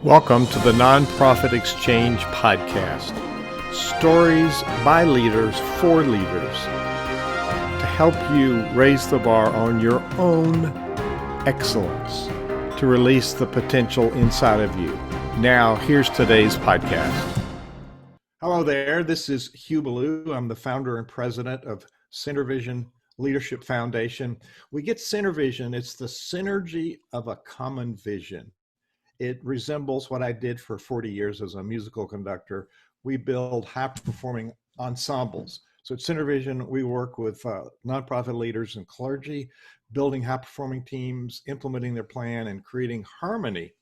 Welcome to the Nonprofit Exchange Podcast. Stories by leaders for leaders to help you raise the bar on your own excellence, to release the potential inside of you. Now, here's today's podcast. Hello there, this is Hugh Ballou. I'm the founder and president of Center Vision Leadership Foundation. We get Center Vision, it's the synergy of a common vision. It resembles what I did for 40 years as a musical conductor. We build high-performing ensembles. So at Center Vision, we work with nonprofit leaders and clergy, building high-performing teams, implementing their plan, and creating harmony.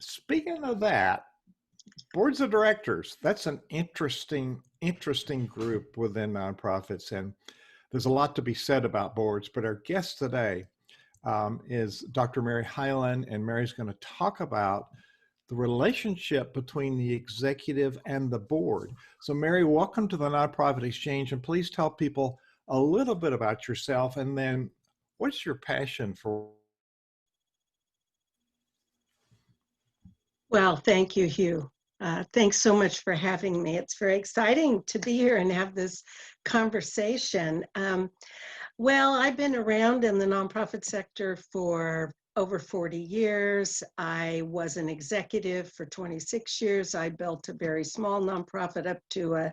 Speaking of that, boards of directors, that's an interesting group within nonprofits. And there's a lot to be said about boards, but our guest today is Dr. Mary Hiland, and Mary's going to talk about the relationship between the executive and the board. So Mary, welcome to the Nonprofit Exchange, and please tell people a little bit about yourself, and then what's your passion for? Well, thank you, Hugh. Thanks so much for having me. It's very exciting to be here and have this conversation. Well, I've been around in the nonprofit sector for over 40 years. I was an executive for 26 years. I built a very small nonprofit up to a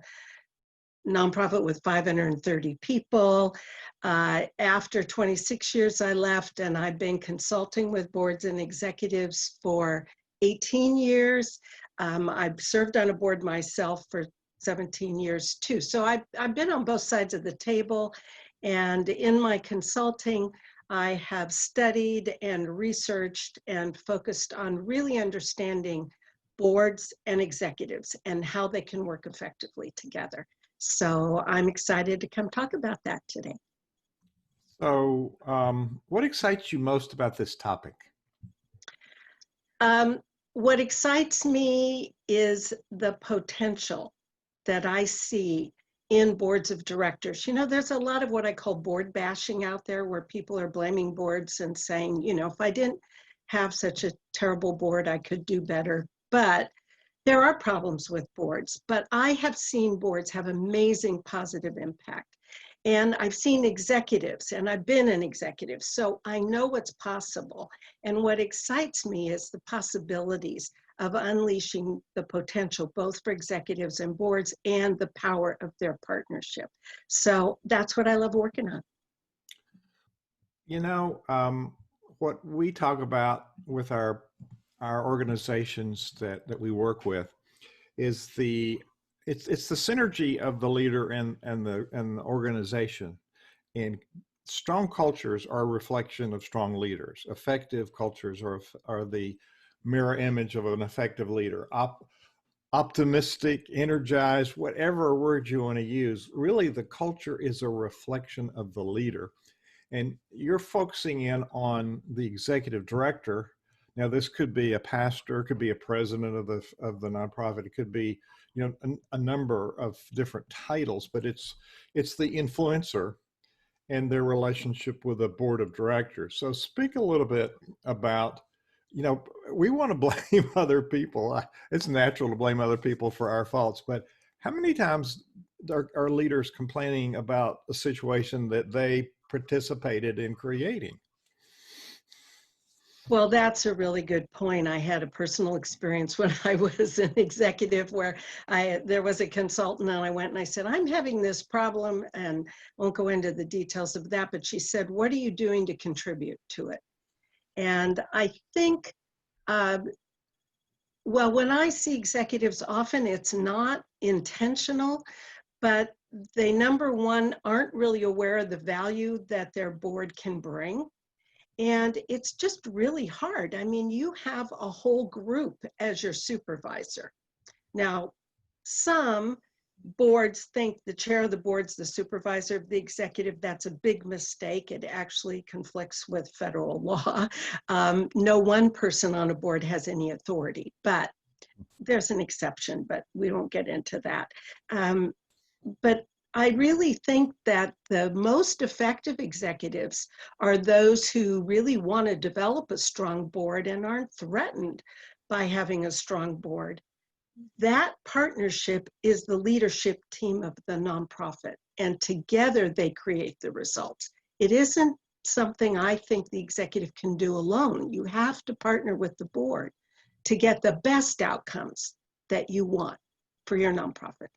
nonprofit with 530 people. After 26 years, I left, and I've been consulting with boards and executives for 18 years. I've served on a board myself for 17 years too. So I've been on both sides of the table. And in my consulting, I have studied and researched and focused on really understanding boards and executives and how they can work effectively together. So I'm excited to come talk about that today. So what excites you most about this topic? What excites me is the potential that I see in boards of directors. You know, there's a lot of what I call board bashing out there, where people are blaming boards and saying, you know, if I didn't have such a terrible board, I could do better. But there are problems with boards, but I have seen boards have amazing positive impact. And I've seen executives, and I've been an executive, so I know what's possible. And what excites me is the possibilities of unleashing the potential, both for executives and boards, and the power of their partnership. So that's what I love working on. You know, what we talk about with our organizations that we work with is it's the synergy of the leader and the organization. And strong cultures are a reflection of strong leaders. Effective cultures are the mirror image of an effective leader. Optimistic, energized, whatever word you want to use, really the culture is a reflection of the leader. And you're focusing in on the executive director. Now, this could be a pastor, it could be a president of the nonprofit, it could be, you know, a number of different titles, but it's the influencer and their relationship with the board of directors. So speak a little bit about, you know, we want to blame other people. It's natural to blame other people for our faults, but how many times are leaders complaining about a situation that they participated in creating? Well, that's a really good point. I had a personal experience when I was an executive where there was a consultant, and I went and I said, I'm having this problem, and won't go into the details of that, but she said, what are you doing to contribute to it? And I think, well, when I see executives, often it's not intentional, but they, number one, aren't really aware of the value that their board can bring. And it's just really hard. I mean, you have a whole group as your supervisor. Now, some boards think the chair of the board's the supervisor of the executive. That's a big mistake. It actually conflicts with federal law. No one person on a board has any authority, but there's an exception, but we won't get into that. But I really think that the most effective executives are those who really want to develop a strong board and aren't threatened by having a strong board. That partnership is the leadership team of the nonprofit, and together they create the results. It isn't something I think the executive can do alone. You have to partner with the board to get the best outcomes that you want for your nonprofit.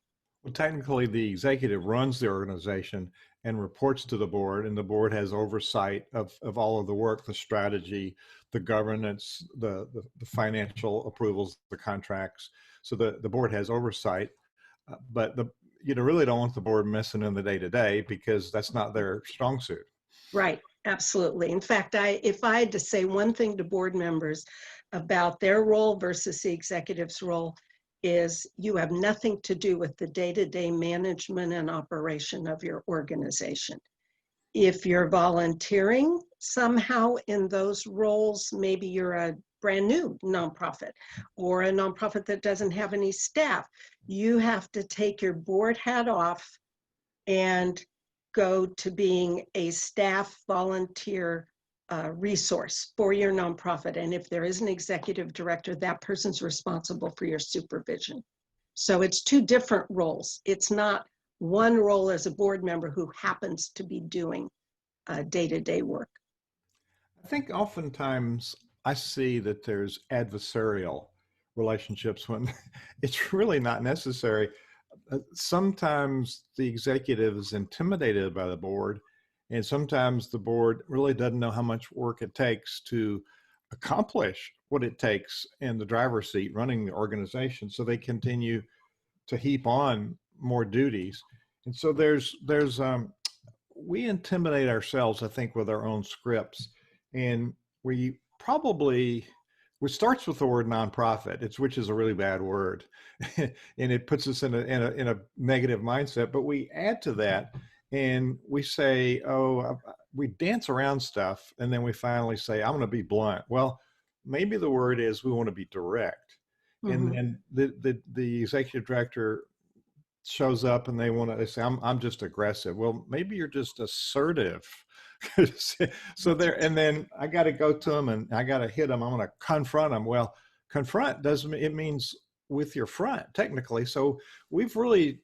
Well, technically, the executive runs the organization and reports to the board, and the board has oversight of all of the work, the strategy, the governance, the financial approvals, the contracts. So the board has oversight, but you really don't want the board messing in the day to day because that's not their strong suit. Right, absolutely. In fact, if I had to say one thing to board members about their role versus the executive's role, is you have nothing to do with the day-to-day management and operation of your organization. If you're volunteering somehow in those roles, maybe you're a brand new nonprofit or a nonprofit that doesn't have any staff, you have to take your board hat off and go to being a staff volunteer resource for your nonprofit. And if there is an executive director, that person's responsible for your supervision. So it's two different roles. It's not one role as a board member who happens to be doing day-to-day work. I think oftentimes I see that there's adversarial relationships when it's really not necessary. Sometimes the executive is intimidated by the board, and sometimes the board really doesn't know how much work it takes to accomplish what it takes in the driver's seat running the organization. So they continue to heap on more duties. And so we intimidate ourselves, I think, with our own scripts. And we probably, which starts with the word nonprofit, which is a really bad word, and it puts us in a negative mindset. But we add to that, and we say, oh, we dance around stuff, and then we finally say, I'm going to be blunt. Well, maybe the word is we want to be direct. And Mm-hmm. then the executive director shows up and they say, I'm just aggressive. Well, maybe you're just assertive. So there, and then I got to go to them and I got to hit them. I'm going to confront them. Well, confront doesn't, it means with your front technically. So we've really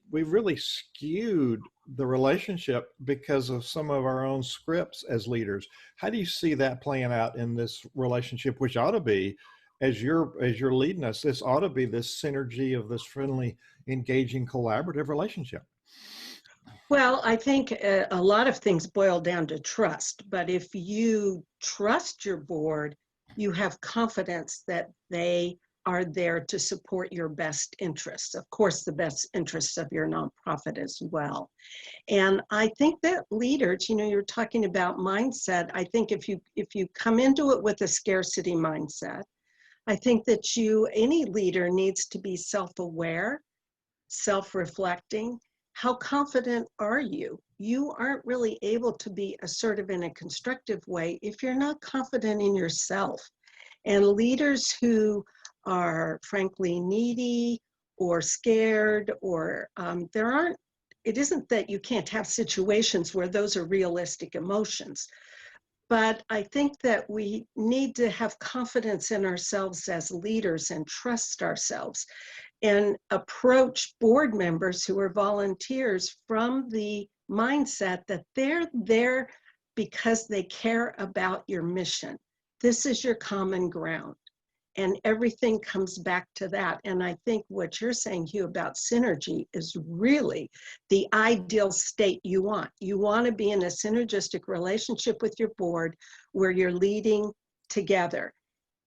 skewed the relationship because of some of our own scripts as leaders. How do you see that playing out in this relationship, which ought to be, as you're leading us, this ought to be this synergy of this friendly, engaging, collaborative relationship? Well, I think a lot of things boil down to trust, but if you trust your board, you have confidence that they are there to support your best interests, of course, the best interests of your nonprofit as well. And I think that leaders, you're talking about mindset. I think if you come into it with a scarcity mindset, I think that any leader needs to be self-aware, self-reflecting. How confident are you? You aren't really able to be assertive in a constructive way if you're not confident in yourself. And leaders who are frankly needy or scared, or it isn't that you can't have situations where those are realistic emotions, but I think that we need to have confidence in ourselves as leaders and trust ourselves and approach board members who are volunteers from the mindset that they're there because they care about your mission. This is your common ground. And everything comes back to that. And I think what you're saying, Hugh, about synergy is really the ideal state you want. You want to be in a synergistic relationship with your board where you're leading together.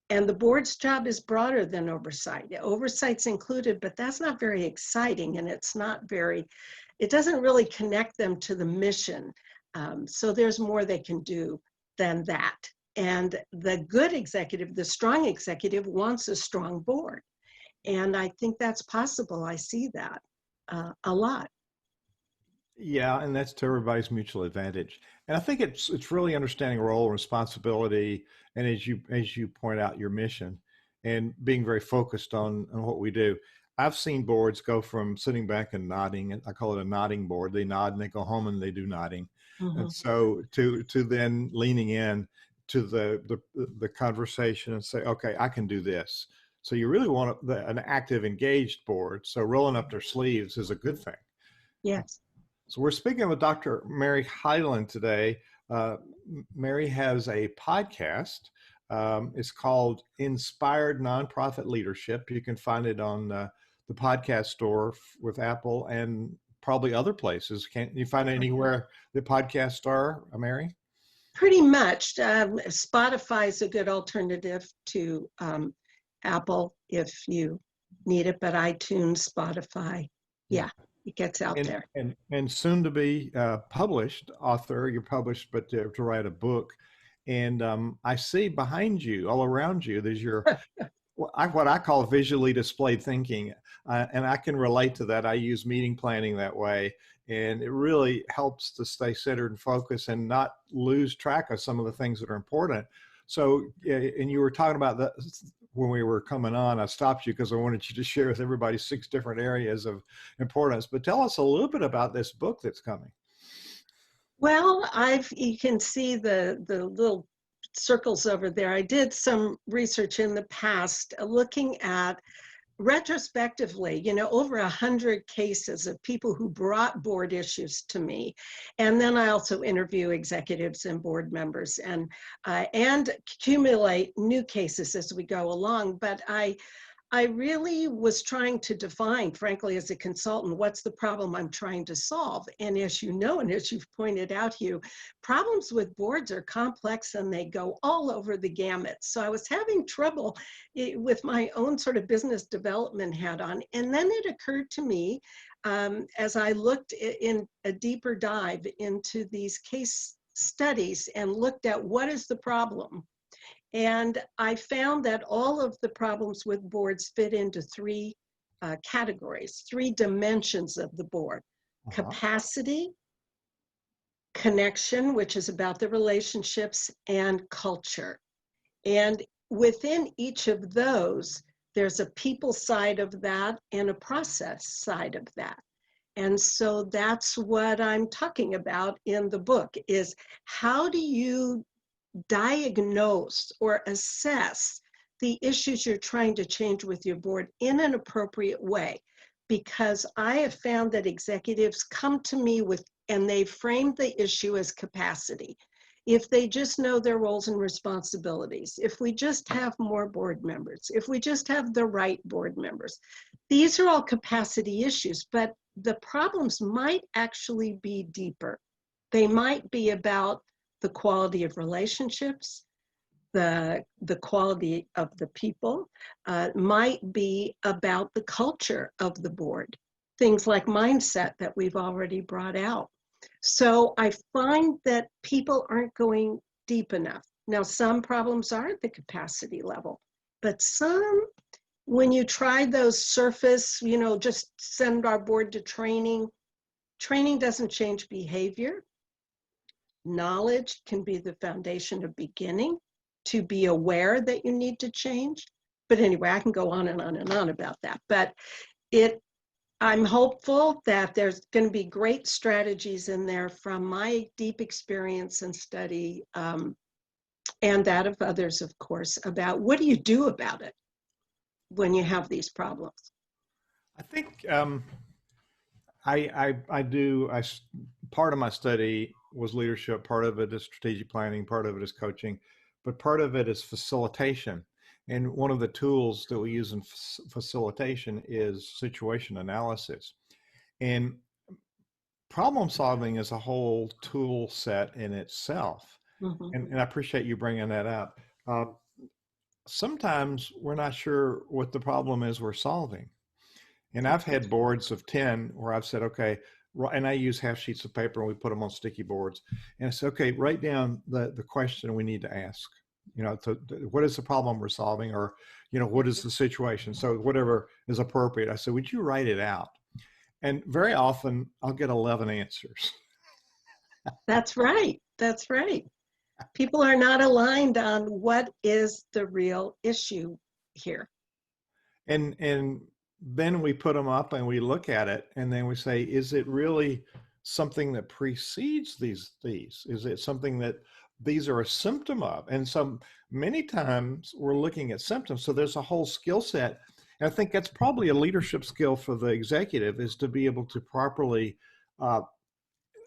And the board's job is broader than oversight. Oversight's included, but that's not very exciting, and it doesn't really connect them to the mission. So there's more they can do than that. And the good executive, the strong executive, wants a strong board. And I think that's possible. I see that a lot. Yeah, and that's to everybody's mutual advantage. And I think it's really understanding role, responsibility, and as you point out, your mission, and being very focused on what we do. I've seen boards go from sitting back and nodding, and I call it a nodding board. They nod and they go home and they do nodding. And Mhm. so to then leaning in to the conversation and say, okay, I can do this. So you really want an active, engaged board. So rolling up their sleeves is a good thing. Yes. So we're speaking with Dr. Mary Hiland today. Uh, Mary has a podcast. It's called Inspired Nonprofit Leadership. You can find it on the podcast store with Apple and probably other places. Can't you find it anywhere the podcasts are, Mary? Pretty much. Spotify is a good alternative to Apple if you need it, but iTunes, Spotify, Yeah. yeah, it gets out And there. and soon to be published author. You're published, but to write a book. And I see behind you, all around you, there's your what I call visually displayed thinking, and I can relate to that. I use meeting planning that way, and it really helps to stay centered and focused and not lose track of some of the things that are important. So, and you were talking about that when we were coming on. I stopped you because I wanted you to share with everybody 6 different areas of importance. But tell us a little bit about this book that's coming. Well, you can see the little circles over there. I did some research in the past looking at retrospectively, over 100 cases of people who brought board issues to me. And then I also interview executives and board members and accumulate new cases as we go along. But I really was trying to define, frankly, as a consultant, what's the problem I'm trying to solve? And as you know, and as you've pointed out, Hugh, problems with boards are complex and they go all over the gamut. So I was having trouble with my own sort of business development hat on. And then it occurred to me, as I looked in a deeper dive into these case studies and looked at what is the problem. And I found that all of the problems with boards fit into 3 categories, 3 dimensions of the board: Uh-huh. capacity, connection, which is about the relationships, and culture. And within each of those, there's a people side of that and a process side of that. And so that's what I'm talking about in the book is how do you diagnose or assess the issues you're trying to change with your board in an appropriate way. Because I have found that executives come to me and they frame the issue as capacity. If they just know their roles and responsibilities, if we just have more board members, if we just have the right board members, these are all capacity issues, but the problems might actually be deeper. They might be about the quality of relationships, the quality of the people, might be about the culture of the board, things like mindset that we've already brought out. So I find that people aren't going deep enough. Now, some problems are at the capacity level, but some, when you try those surface, just send our board to training, training doesn't change behavior. Knowledge can be the foundation of beginning to be aware that you need to change. But anyway, I can go on and on and on about that. But I'm hopeful that there's going to be great strategies in there from my deep experience and study, and that of others, of course, about what do you do about it when you have these problems. I think I do. Part of my study was leadership. Part of it is strategic planning. Part of it is coaching, but part of it is facilitation. And one of the tools that we use in facilitation is situation analysis. And problem solving is a whole tool set in itself. Mm-hmm. And I appreciate you bringing that up. Uh, Sometimes we're not sure what the problem is we're solving. And I've had boards of 10 where I've said, okay, and I use half sheets of paper and we put them on sticky boards. And it's okay, write down the question we need to ask. What is the problem we're solving? Or, what is the situation? So whatever is appropriate. I said, would you write it out? And very often I'll get 11 answers. That's right. That's right. People are not aligned on what is the real issue here. And then we put them up and we look at it and then we say, is it really something that precedes these? Is it something that these are a symptom of? And so many times we're looking at symptoms. So there's a whole skill set. And I think that's probably a leadership skill for the executive, is to be able to properly uh,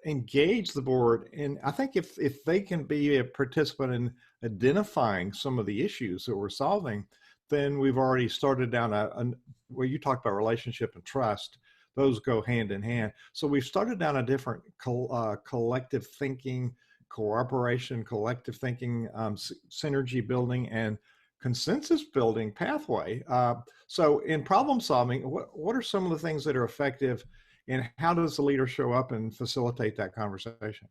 engage the board. And I think if they can be a participant in identifying some of the issues that we're solving, then we've already started down where you talked about relationship and trust. Those go hand in hand. So we've started down a different collective thinking, cooperation, collective thinking, synergy building, and consensus building pathway. So in problem solving, what are some of the things that are effective, and how does the leader show up and facilitate that conversation?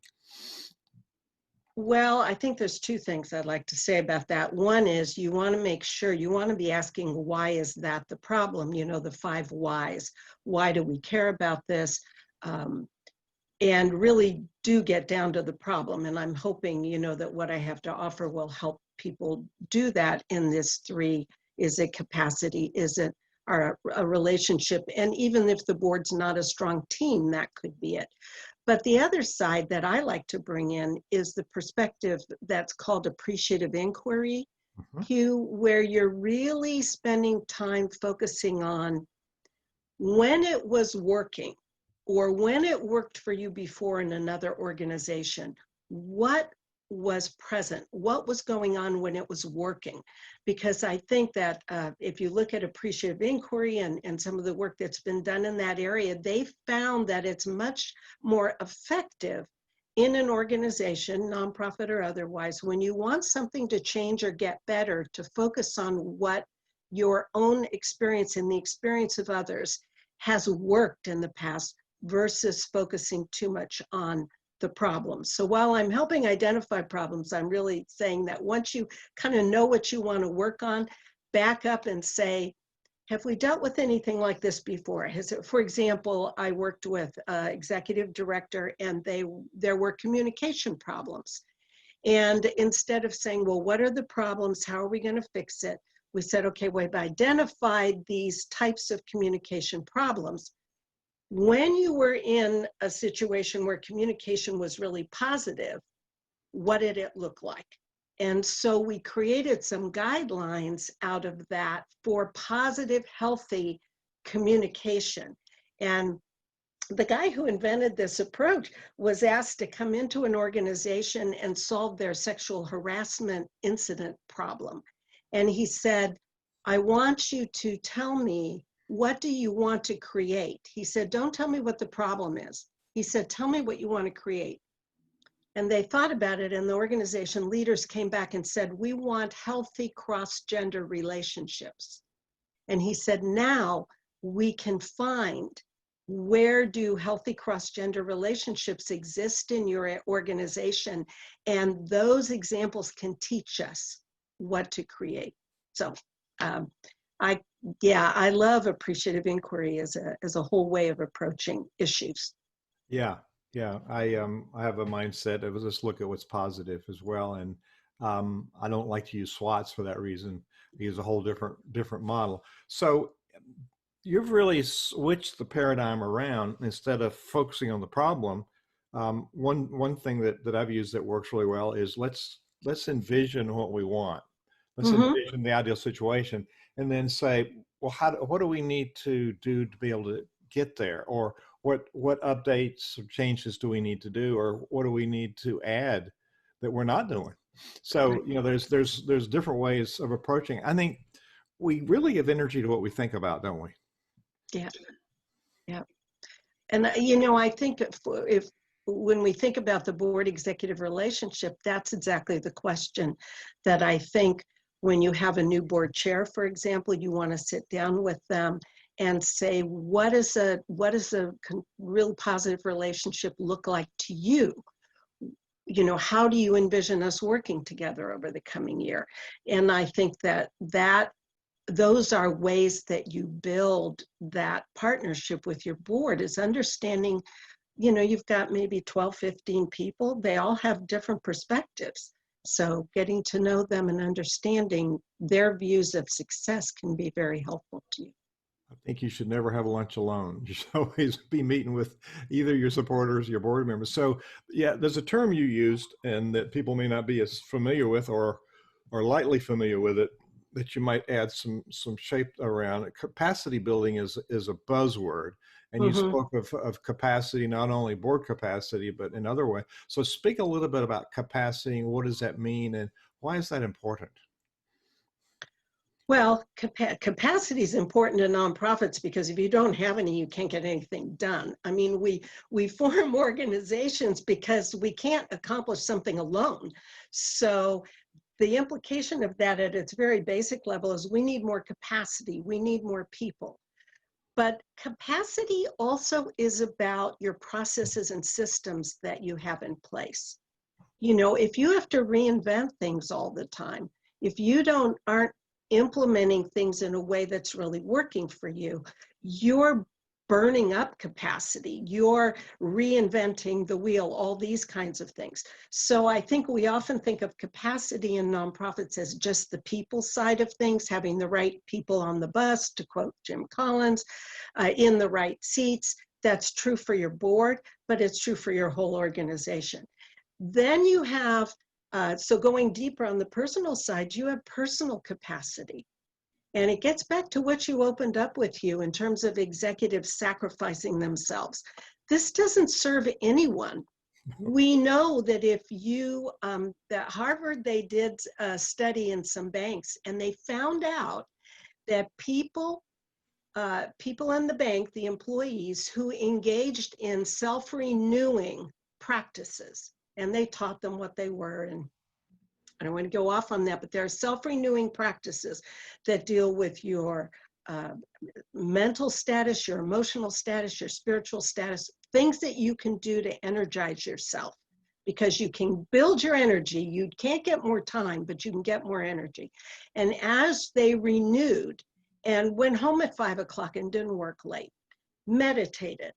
Well, I think there's two things I'd like to say about that. One is you want to make sure, you want to be asking, why is that the problem? You know, the 5 whys. Why do we care about this? And really do get down to the problem. And I'm hoping, you know, that what I have to offer will help people do that in this 3. Is it capacity? Is it a relationship? And even if the board's not a strong team, that could be it. But the other side that I like to bring in is the perspective that's called appreciative inquiry, Mhm. Hugh, where you're really spending time focusing on when it was working, or when it worked for you before in another organization, what was present, what was going on when it was working. Because I think that if you look at appreciative inquiry and some of the work that's been done in that area, they found that it's much more effective in an organization, nonprofit or otherwise, when you want something to change or get better, to focus on what your own experience and the experience of others has worked in the past, versus focusing too much on the problems. So while I'm helping identify problems, I'm really saying that once you kind of know what you want to work on, back up and say, have we dealt with anything like this before? Has it, for example, I worked with an executive director, and there were communication problems. And instead of saying, well, what are the problems? How are we going to fix it? We said, okay, we've identified these types of communication problems. When you were in a situation where communication was really positive, what did it look like? And so we created some guidelines out of that for positive, healthy communication. And the guy who invented this approach was asked to come into an organization and solve their sexual harassment incident problem. And he said, I want you to tell me, what do you want to create? He said, don't tell me what the problem is. He said, tell me what you want to create. And they thought about it, and the organization leaders came back and said, we want healthy cross-gender relationships. And he said, now we can find, where do healthy cross-gender relationships exist in your organization? And those examples can teach us what to create. So I love appreciative inquiry as a whole way of approaching issues. Yeah, yeah. I have a mindset of just look at what's positive as well, and I don't like to use SWOTs for that reason. I use a whole different model. So you've really switched the paradigm around. Instead of focusing on the problem, one thing that I've used that works really well is let's envision what we want. Let's Mm-hmm. envision the ideal situation, and then say, well, what do we need to do to be able to get there? Or what updates or changes do we need to do? Or what do we need to add that we're not doing? So, Right. you know, there's different ways of approaching. I think we really give energy to what we think about, don't we? Yeah. Yeah. And I think if when we think about the board executive relationship, that's exactly the question that I think when you have a new board chair, for example, you want to sit down with them and say, what is a real positive relationship look like to you? You know, how do you envision us working together over the coming year? And I think that those are ways that you build that partnership with your board, is understanding, you've got maybe 12, 15 people. They all have different perspectives. So getting to know them and understanding their views of success can be very helpful to you. I think you should never have lunch alone. You should always be meeting with either your supporters, or your board members. So, yeah, there's a term you used, and that people may not be as familiar with, or lightly familiar with it, that you might add some shape around. Capacity building is a buzzword, and you Hmm. spoke of capacity, not only board capacity, but in other way. So, speak a little bit about capacity. What does that mean, and why is that important? Well, capacity is important to nonprofits because if you don't have any, you can't get anything done. I mean, we form organizations because we can't accomplish something alone. So the implication of that at its very basic level is we need more capacity. We need more people. But capacity also is about your processes and systems that you have in place. You know, if you have to reinvent things all the time, if you aren't implementing things in a way that's really working for you, you're burning up capacity, you're reinventing the wheel, all these kinds of things. So I think we often think of capacity in nonprofits as just the people side of things, having the right people on the bus, to quote Jim Collins, in the right seats. That's true for your board, but it's true for your whole organization. Then you have, so going deeper on the personal side, you have personal capacity. And it gets back to what you opened up with you in terms of executives sacrificing themselves. This doesn't serve anyone. We know that if you, that Harvard, they did a study in some banks and they found out that people in the bank, the employees who engaged in self-renewing practices, and they taught them what they were, and I don't want to go off on that, but there are self-renewing practices that deal with your uh, mental status, your emotional status, your spiritual status, things that you can do to energize yourself, because you can build your energy. You can't get more time, but you can get more energy. And as they renewed and went home at 5 o'clock and didn't work late, meditated,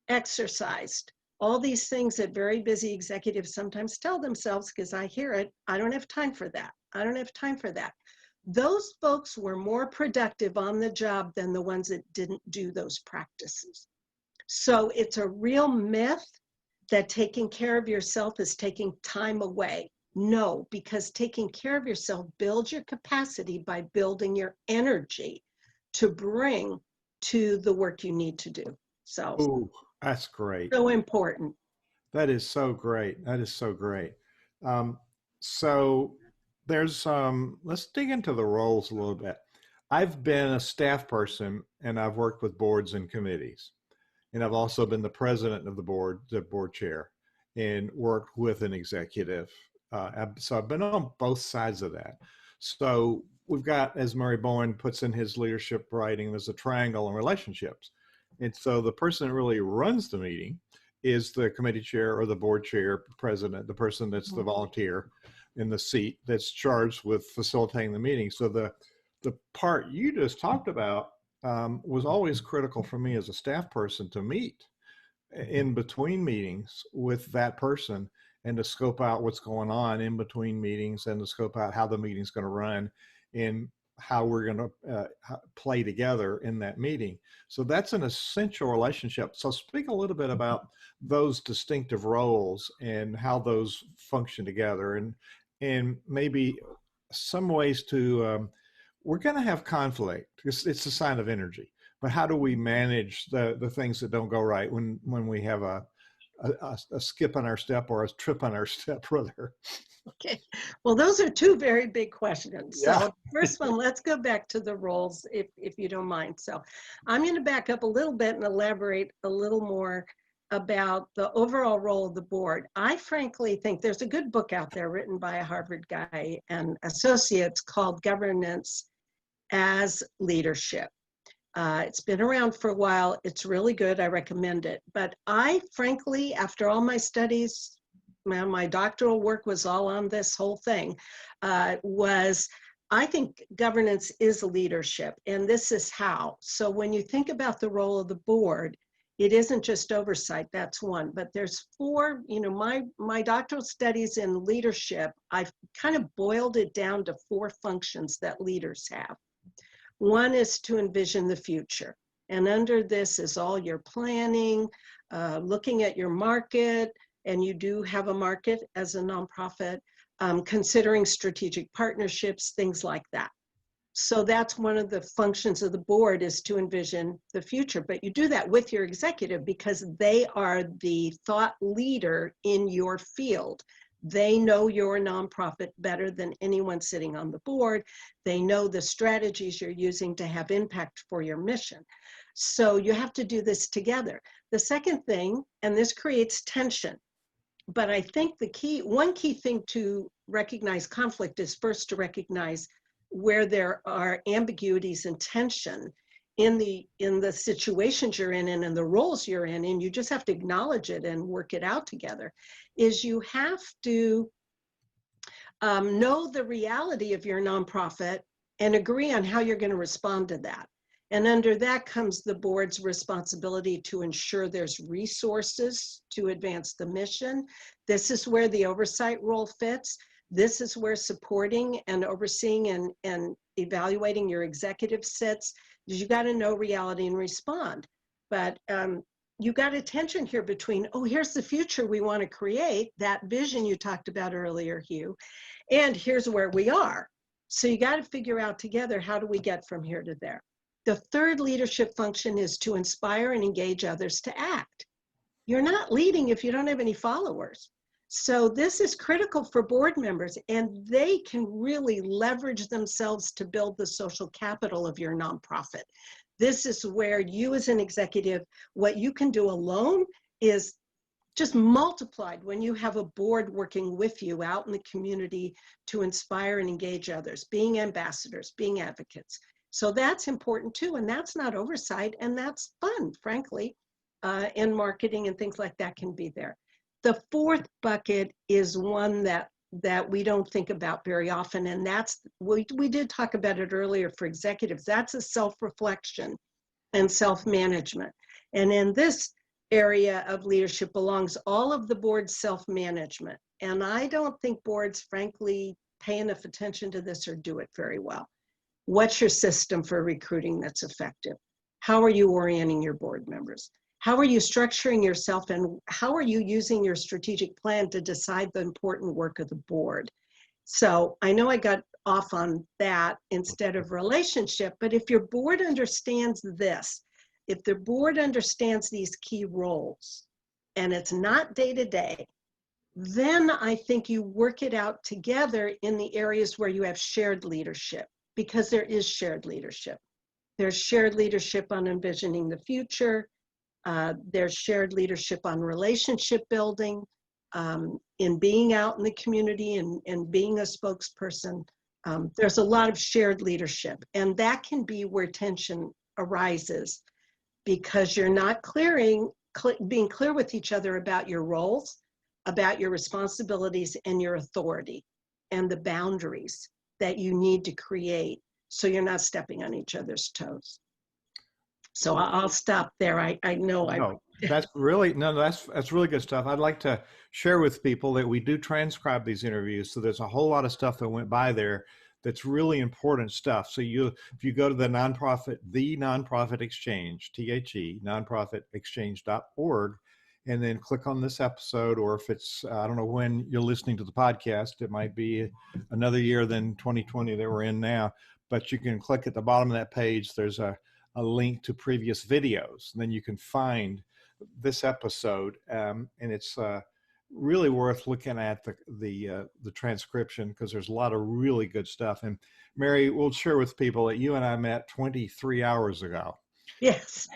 exercised, all these things that very busy executives sometimes tell themselves, because I hear it, I don't have time for that. I don't have time for that. Those folks were more productive on the job than the ones that didn't do those practices. So it's a real myth that taking care of yourself is taking time away. No, because taking care of yourself builds your capacity by building your energy to bring to the work you need to do. So, Oh, that's great. so important. That is so great. That is so great. Um, so let's dig into the roles a little bit. I've been a staff person and I've worked with boards and committees. And I've also been the president of the board chair, and worked with an executive. So I've been on both sides of that. So we've got, as Murray Bowen puts in his leadership writing, there's a triangle in relationships. And so the person that really runs the meeting is the committee chair or the board chair president, the person that's the volunteer in the seat that's charged with facilitating the meeting. So the part you just talked about was always critical for me as a staff person to meet in between meetings with that person, and to scope out what's going on in between meetings, and to scope out how the meeting's going to run and how we're going to play together in that meeting. So that's an essential relationship. So speak a little bit about those distinctive roles and how those function together, and maybe some ways to we're going to have conflict. It's a sign of energy. But how do we manage the things that don't go right when we have a skip on our step, or a trip on our step, rather? Okay. Well, those are two very big questions. Yeah. So first one, let's go back to the roles, if you don't mind. So I'm going to back up a little bit and elaborate a little more about the overall role of the board. I frankly think there's a good book out there written by a Harvard guy and associates called Governance as Leadership. It's been around for a while. It's really good. I recommend it. But I, frankly, after all my studies, my doctoral work was all on this whole thing, I think governance is leadership, and this is how. So when you think about the role of the board, it isn't just oversight, that's one, but there's four, my doctoral studies in leadership, I've kind of boiled it down to four functions that leaders have. One is to envision the future. And under this is all your planning, looking at your market, and you do have a market as a nonprofit, considering strategic partnerships, things like that. So that's one of the functions of the board, is to envision the future. But you do that with your executive because they are the thought leader in your field. They know your nonprofit better than anyone sitting on the board. They know the strategies you're using to have impact for your mission. So you have to do this together. The second thing, and this creates tension, but I think one key thing to recognize conflict is first to recognize where there are ambiguities and tension in the situations you're in and in the roles you're in, and you just have to acknowledge it and work it out together, is you have to know the reality of your nonprofit and agree on how you're going to respond to that. And under that comes the board's responsibility to ensure there's resources to advance the mission. This is where the oversight role fits. This is where supporting and overseeing and evaluating your executive sits. You got to know reality and respond. But you got a tension here between, oh, here's the future we want to create, that vision you talked about earlier, Hugh, and here's where we are. So you got to figure out together, how do we get from here to there? The third leadership function is to inspire and engage others to act. You're not leading if you don't have any followers. So this is critical for board members, and they can really leverage themselves to build the social capital of your nonprofit. This is where you as an executive, what you can do alone is just multiplied when you have a board working with you out in the community to inspire and engage others, being ambassadors, being advocates. So that's important too, and that's not oversight, and that's fun, frankly, and marketing and things like that can be there. The fourth bucket is one that we don't think about very often, and that's, we did talk about it earlier for executives, that's a self-reflection and self-management. And in this area of leadership belongs all of the board's self-management. And I don't think boards, frankly, pay enough attention to this or do it very well. What's your system for recruiting that's effective? How are you orienting your board members? How are you structuring yourself, and how are you using your strategic plan to decide the important work of the board? So I know I got off on that instead of relationship, but if your board understands this, if the board understands these key roles, and it's not day to day, then I think you work it out together in the areas where you have shared leadership, because there is shared leadership. There's shared leadership on envisioning the future. There's shared leadership on relationship building, in being out in the community and being a spokesperson. There's a lot of shared leadership, and that can be where tension arises, because you're not being clear with each other about your roles, about your responsibilities and your authority, and the boundaries that you need to create so you're not stepping on each other's toes. So I'll stop there. I know No, that's really, no, that's really good stuff. I'd like to share with people that we do transcribe these interviews. So there's a whole lot of stuff that went by there that's really important stuff. So if you go to the Nonprofit Exchange, THE, nonprofitexchange.org, and then click on this episode, or if it's, I don't know when you're listening to the podcast, it might be another year than 2020 that we're in now, but you can click at the bottom of that page. There's a link to previous videos, and then you can find this episode, and it's really worth looking at the transcription, because there's a lot of really good stuff. And Mary, we'll share with people that you and I met 23 hours ago. Yes.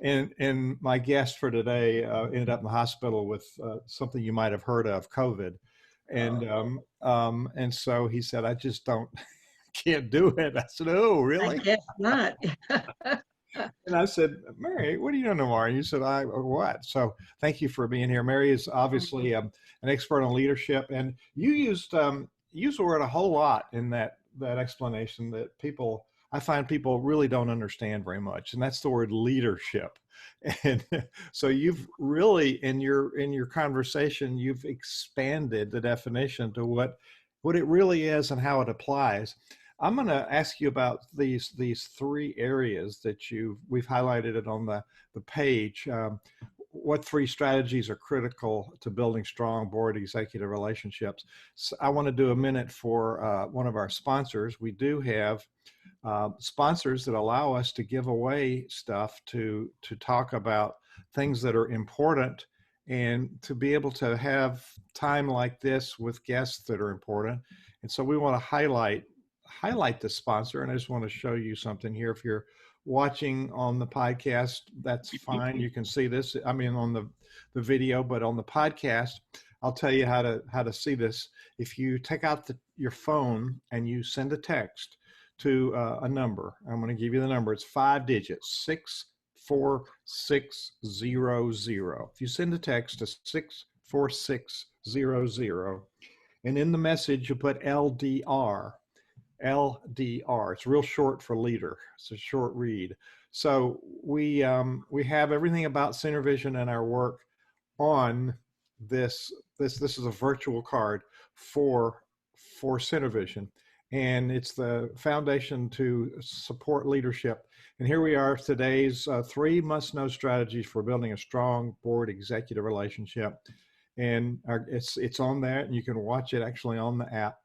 And my guest for today ended up in the hospital with something you might have heard of, COVID, and so he said, I just can't do it. I said, oh, really? I guess not. And I said, Mary, what are you doing tomorrow? And you said, what? So thank you for being here. Mary is obviously an expert on leadership, and you used the word a whole lot in that explanation that I find people really don't understand very much, and that's the word leadership. And so you've really, in your conversation, you've expanded the definition to what it really is and how it applies. I'm going to ask you about these three areas that we've highlighted it on the page. What three strategies are critical to building strong board executive relationships? So I want to do a minute for one of our sponsors. We do have sponsors that allow us to give away stuff to talk about things that are important and to be able to have time like this with guests that are important. And so we want to highlight the sponsor. And I just want to show you something here. If you're watching on the podcast, that's fine. You can see this. I mean, on the video, but on the podcast, I'll tell you how to see this. If you take out your phone and you send a text to a number, I'm going to give you the number. It's 5 digits, 64600. If you send a text to 64600, and in the message you put LDR. LDR. It's real short for leader. It's a short read. So we have everything about SynerVision and our work on this. This is a virtual card for SynerVision, and it's the foundation to support leadership. And here we are, today's 3 must-know strategies for building a strong board executive relationship. And it's on there, and you can watch it actually on the app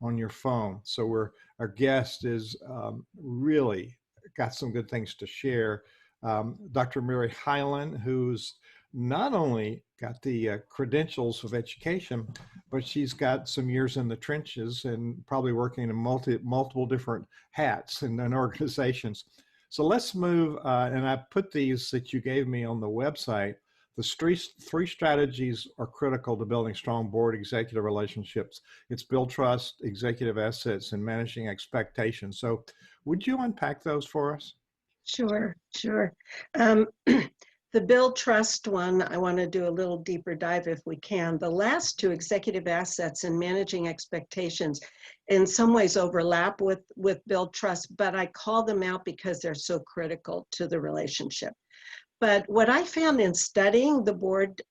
on your phone. So our guest is really got some good things to share. Dr. Mary Hiland, who's not only got the credentials of education, but she's got some years in the trenches and probably working in multiple different hats in organizations. So let's move, and I put these that you gave me on the website. The three strategies are critical to building strong board executive relationships. It's build trust, executive assets, and managing expectations. So would you unpack those for us? Sure. The build trust one, I want to do a little deeper dive if we can. The last two, executive assets and managing expectations, in some ways overlap with build trust, but I call them out because they're so critical to the relationship. But what I found in studying the board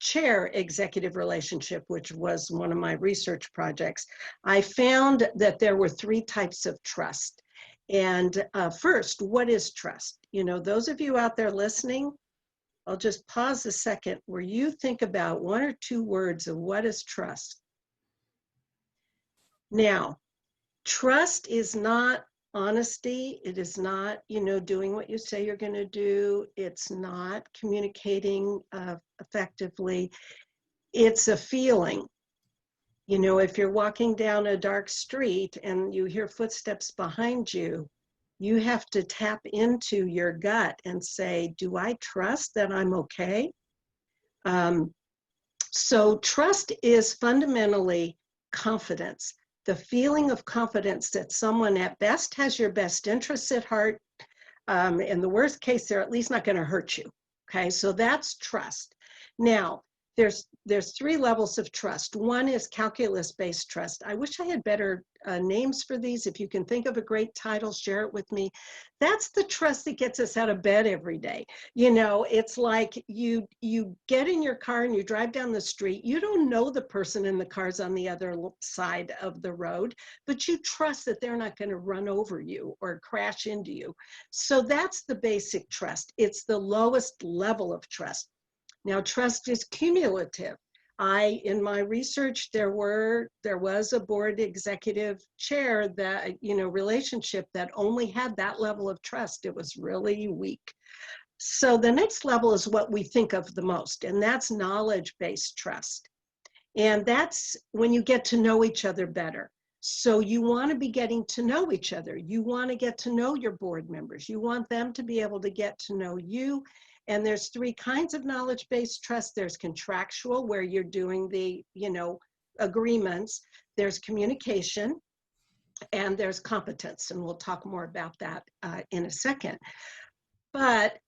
chair executive relationship, which was one of my research projects, I found that there were 3 types of trust. And first, what is trust? You know, those of you out there listening, I'll just pause a second where you think about 1 or 2 words of what is trust. Now, trust is not honesty. It is not, doing what you say you're going to do. It's not communicating effectively. It's a feeling. You know, if you're walking down a dark street and you hear footsteps behind you, you have to tap into your gut and say, do I trust that I'm okay? So trust is fundamentally confidence. The feeling of confidence that someone at best has your best interests at heart. In the worst case, they're at least not going to hurt you. Okay, so that's trust. Now, there's 3 levels of trust. One is calculus-based trust. I wish I had better names for these. If you can think of a great title, share it with me. That's the trust that gets us out of bed every day. You know, it's like you get in your car and you drive down the street. You don't know the person in the car's on the other side of the road, but you trust that they're not going to run over you or crash into you. So that's the basic trust. It's the lowest level of trust. Now, trust is cumulative. In my research, there was a board executive chair that, relationship that only had that level of trust. It was really weak. So the next level is what we think of the most, and that's knowledge-based trust. And that's when you get to know each other better. So you want to be getting to know each other. You want to get to know your board members. You want them to be able to get to know you. And there's 3 kinds of knowledge-based trust. There's contractual, where you're doing the, agreements. There's communication, and there's competence. And we'll talk more about that in a second. But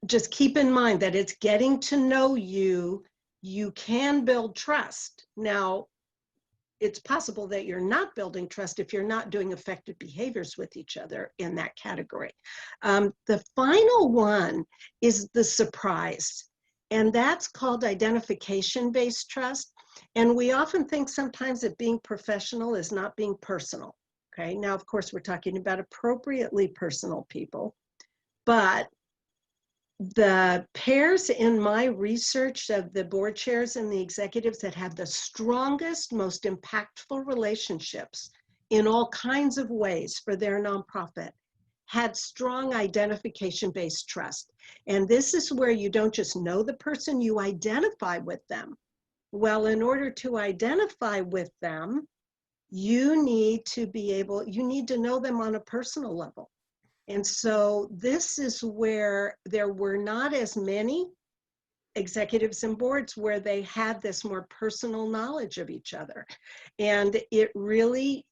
just keep in mind that it's getting to know you. You can build trust. Now, it's possible that you're not building trust if you're not doing effective behaviors with each other in that category. The final one is the surprise, and that's called identification-based trust. And we often think sometimes that being professional is not being personal, Okay, now, of course, we're talking about appropriately personal people, but the pairs in my research of the board chairs and the executives that had the strongest, most impactful relationships in all kinds of ways for their nonprofit had strong identification-based trust. And this is where you don't just know the person, you identify with them. Well, in order to identify with them, you need to know them on a personal level. And so this is where there were not as many executives and boards where they had this more personal knowledge of each other. And it really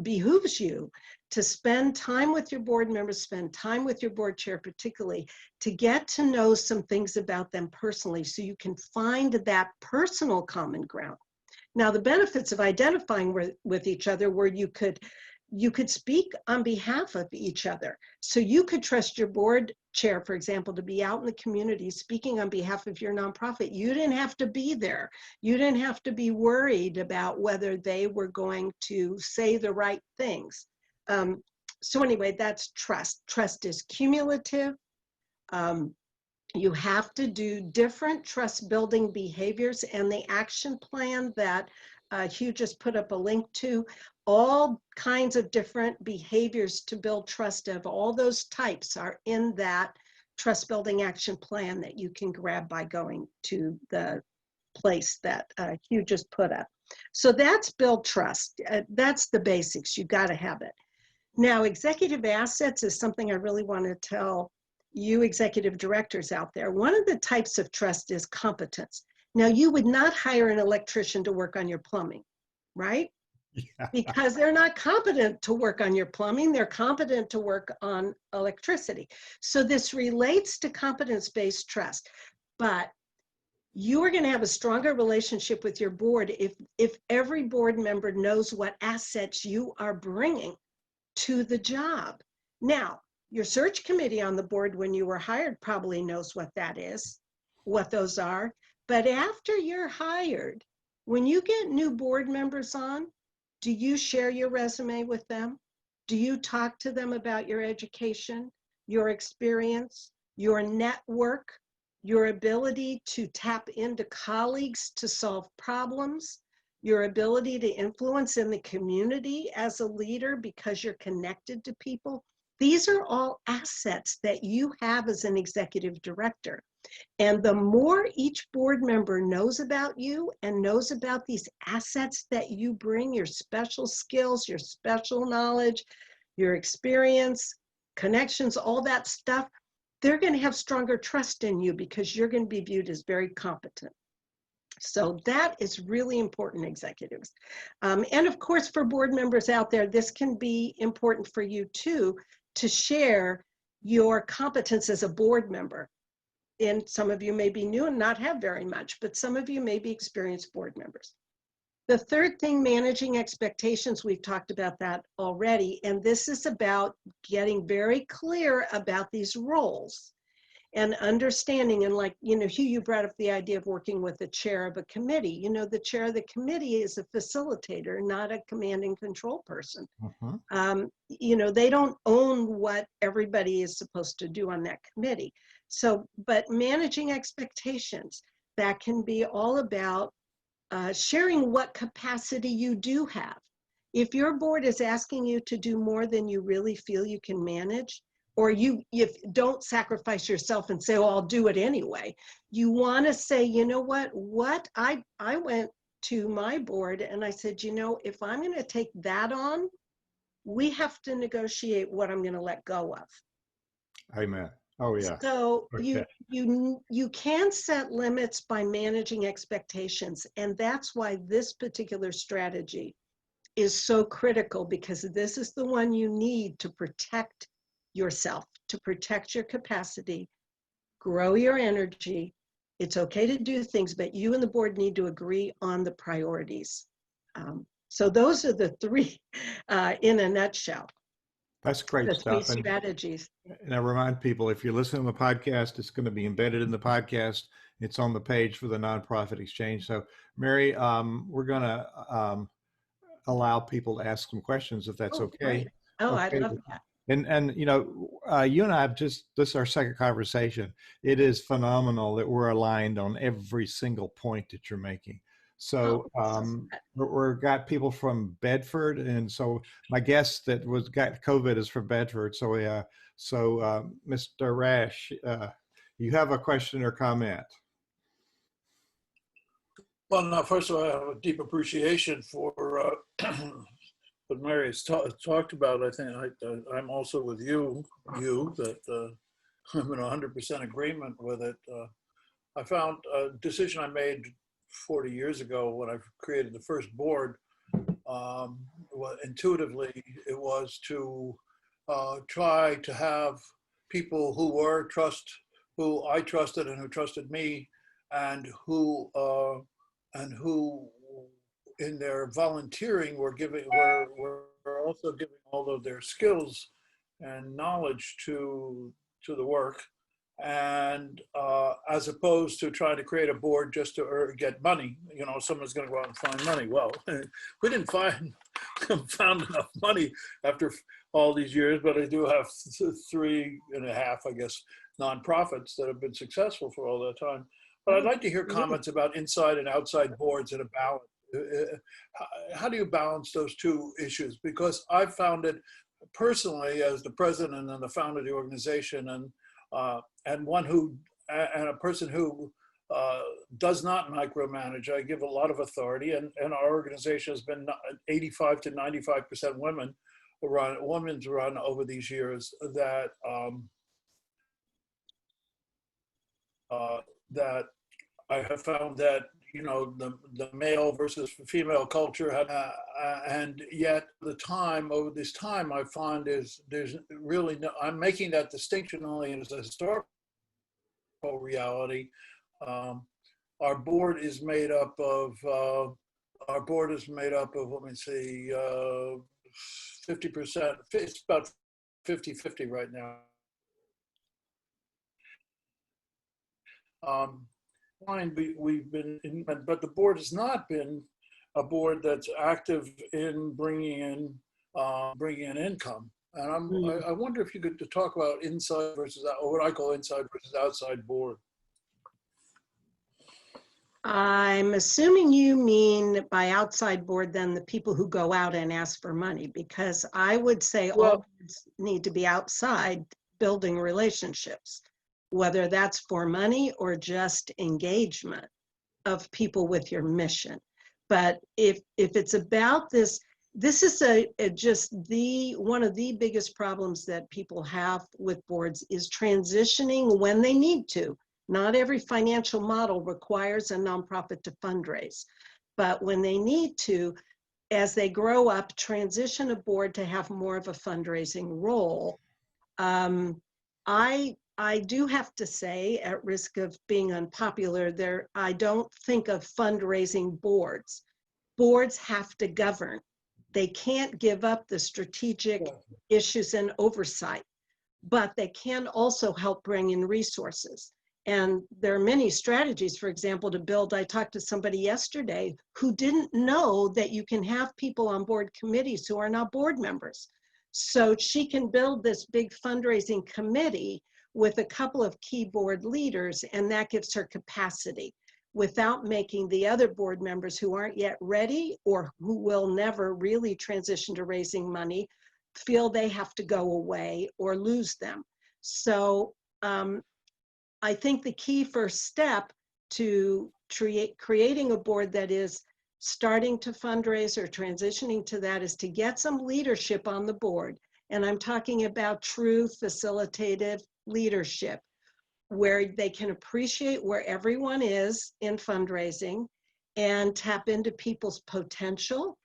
behooves you to spend time with your board members, spend time with your board chair particularly, to get to know some things about them personally so you can find that personal common ground. Now, the benefits of identifying with each other were you could speak on behalf of each other. So you could trust your board chair, for example, to be out in the community speaking on behalf of your nonprofit. You didn't have to be there. You didn't have to be worried about whether they were going to say the right things. So anyway, that's trust. Trust is cumulative. You have to do different trust building behaviors, and the action plan that Hugh just put up a link to, all kinds of different behaviors to build trust of all those types are in that trust building action plan that you can grab by going to the place that Hugh just put up. So that's build trust. That's the basics. You got to have it. Now, executive assets is something I really want to tell you executive directors out there. One of the types of trust is competence. Now, you would not hire an electrician to work on your plumbing, right? Yeah. Because they're not competent to work on your plumbing, they're competent to work on electricity. So this relates to competence-based trust, but you are going to have a stronger relationship with your board if every board member knows what assets you are bringing to the job. Now, your search committee on the board when you were hired probably knows what that is, what those are. But after you're hired, when you get new board members on, do you share your resume with them? Do you talk to them about your education, your experience, your network, your ability to tap into colleagues to solve problems, your ability to influence in the community as a leader because you're connected to people? These are all assets that you have as an executive director. And the more each board member knows about you and knows about these assets that you bring, your special skills, your special knowledge, your experience, connections, all that stuff, they're going to have stronger trust in you because you're going to be viewed as very competent. So that is really important, executives. And of course, for board members out there, this can be important for you too, to share your competence as a board member. And some of you may be new and not have very much, but some of you may be experienced board members. The third thing, managing expectations, we've talked about that already. And this is about getting very clear about these roles and understanding. And like, Hugh, you brought up the idea of working with the chair of a committee. The chair of the committee is a facilitator, not a command and control person. They don't own what everybody is supposed to do on that committee. So, but managing expectations, that can be all about sharing what capacity you do have. If your board is asking you to do more than you really feel you can manage, or if don't sacrifice yourself and say, oh, I'll do it anyway. You want to say, you know what I went to my board and I said, if I'm going to take that on, we have to negotiate what I'm going to let go of. Amen. Oh yeah. So Okay. you can set limits by managing expectations, and that's why this particular strategy is so critical, because this is the one you need to protect yourself, to protect your capacity, grow your energy. It's okay to do things, but you and the board need to agree on the priorities. So those are the three in a nutshell. That's great The three stuff. strategies. And I remind people, if you're listening to the podcast, it's going to be embedded in the podcast. It's on the page for the Nonprofit Exchange. So, Mary, we're going to allow people to ask some questions if that's Oh, okay. great. Oh, I Okay. love that. And you know, you and I have just this is our second conversation. It is phenomenal that we're aligned on every single point that you're making. Oh, So so we're got people from Bedford, and so my guest that was got COVID is from Bedford. So Mr. Rash, you have a question or comment? Well, now, first of all, I have a deep appreciation for what Mary has talked about. I think I'm also with you that I'm in 100% agreement with it. I found a decision I made 40 years ago when I created the first board. Well, intuitively, it was to try to have people who I trusted and who trusted me, and who in their volunteering were also giving all of their skills and knowledge to the work, and as opposed to trying to create a board just to get money. You know, someone's going to go out and find money. Well, we didn't found enough money after all these years, but I do have 3.5, I guess, nonprofits that have been successful for all that time. But I'd like to hear comments about inside and outside boards and a balance. How do you balance those two issues? Because I've found it personally as the president and the founder of the organization, and a person who does not micromanage. I give a lot of authority, and our organization has been 85 to 95% women's run over these years. That I have found that, you know, the male versus female culture, and yet over this time I find there's really no, I'm making that distinction only as a historical reality. Our board is made up of let me see, 50%. It's about 50-50 right now. We've been in, but the board has not been a board that's active in bringing in income. And I wonder if you could talk about inside versus out, or what I call inside versus outside board. I'm assuming you mean by outside board then the people who go out and ask for money, because I would say all boards need to be outside building relationships, whether that's for money or just engagement of people with your mission. But if it's about this is just one of the biggest problems that people have with boards is transitioning when they need to. Not every financial model requires a nonprofit to fundraise, but when they need to, as they grow up, transition a board to have more of a fundraising role. I do have to say, at risk of being unpopular, I don't think of fundraising boards. Boards have to govern. They can't give up the strategic issues and oversight, but they can also help bring in resources. And there are many strategies, for example, to build. I talked to somebody yesterday who didn't know that you can have people on board committees who are not board members. So she can build this big fundraising committee with a couple of key board leaders, and that gives her capacity without making the other board members who aren't yet ready or who will never really transition to raising money feel they have to go away or lose them. So I think the key first step to creating a board that is starting to fundraise or transitioning to that is to get some leadership on the board. And I'm talking about true facilitative leadership, where they can appreciate where everyone is in fundraising and tap into people's potential,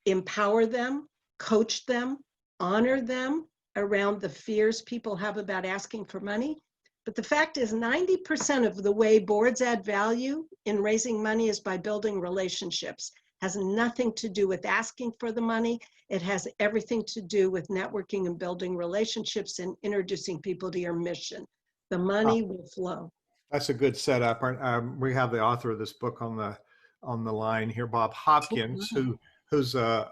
empower them, coach them, honor them around the fears people have about asking for money. But the fact is 90% of the way boards add value in raising money is by building relationships. Has nothing to do with asking for the money. It has everything to do with networking and building relationships and introducing people to your mission. The money will flow. That's a good setup. We have the author of this book on the line here, Bob Hopkins, who's a